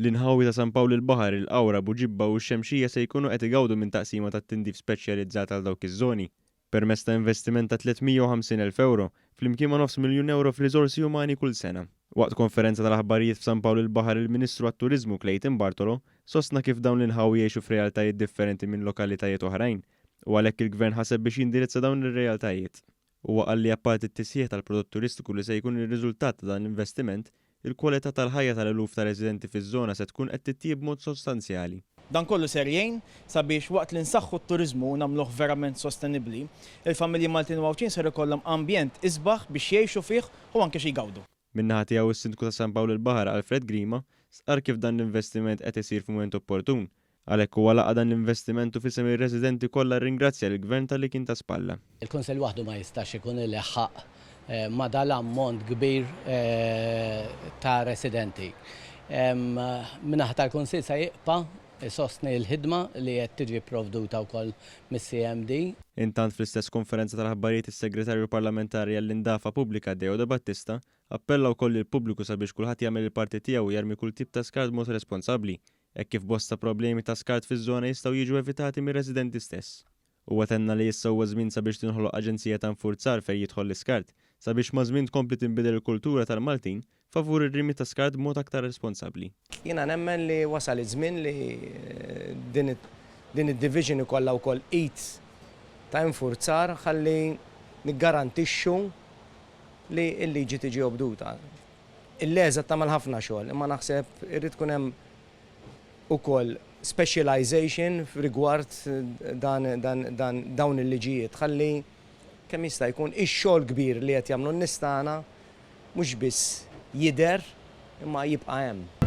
L-inħawi ta' San Pawl il-Baħar, il-Qawra, Buġibba u x-Xemxija se jkunu qed igawdu minn taqsima tat-tindif speċjalizzat għal dawk iż-żoni permezz ta' investiment ta' 350,000 euro flimkien ma' €9,000,000 f'riżorsi umani kull sena. Waqt konferenza tal-aħbarijiet f'San Pawl il-Baħar il-Ministru għat-Turiżmu Clayton Bartolo sostna kif dawn l-inħawi jgħixu f'realtajiet differenti minn lokalitajiet oħrajn u għalhekk il-Gvern ħaseb biex jindirizza dawn ir-realtajiet. Huwa qal li apparti t-tisjieħ tal-prodott turistiku li se jkun ir-riżultat ta' dan l-investiment, il-kwalità tal-ħajja tal-eluf ta' residenti fiż-żona se tkun qed titjieb b'mod sostanzjali. Dan kollu ser jgħin sabiex waqt li nsaħħu t-turizmu u nagħmluh verament sostenibbli, il-familji Maltin u Għawċin ser ikollhom ambjent isbaħ biex jgħixu fih u anke xi jgawdu. Min-naħa tiegħu is-Sindku ta' San Pawl il-Baħar Alfred Grima sqar kif dan l-investiment qed isir f'mument opportun. Għalhekk huwa laqa dan l-investiment u fisem ir-residenti kollha rringrazzja l-Gvern tal-li kien ta' spalla. Il-Kunsell waħdu ma jistax ikun ileħħaq ma dal-ammont kbir ta' residenti. Min-naħa tal-Kunsill se jibqa' sostni l-ħidma li qed tiġi provduta wkoll mis-CMD. Intant fl-istess konferenza tal-aħbarijiet is-Segretarju Parlamentari għall-Indafa Pubblika Deo De Battista appella wkoll lill-pubbliku sabiex kulħadd jagħmel il-parti tiegħu jarmi kull tip ta' skart b'mod responsabbli, hekk kif bosta problemi ta' skart fiż-żona jistgħu jiġu evitati mir-residenti stess. Huwa tenna li issa huwa żmien sabiex tinħoloq aġenzija ta' nfurzar fejn jidħol l-iskart sabiex ma' żmien tkompli tinbidel il-kultura tal-Maltin favur ir-rimi ta' skart b'mod aktar responsabbli. Jiena nemmen li wasal iż-żmien li din id-division ikollha wkoll qiegħed ta' infurzar ħalli niggarantixxu li l-liġi tiġi obduta. Il-leża tagħmel ħafna xogħol, imma naħseb irid tkun hemm ukoll specialization f'rigward dawn il-liġijiet ħalli kemm jista' jkun ix-xogħol kbir li qed jagħmlu n-nies tagħna mhux biss jidher imma jibqa' hemm.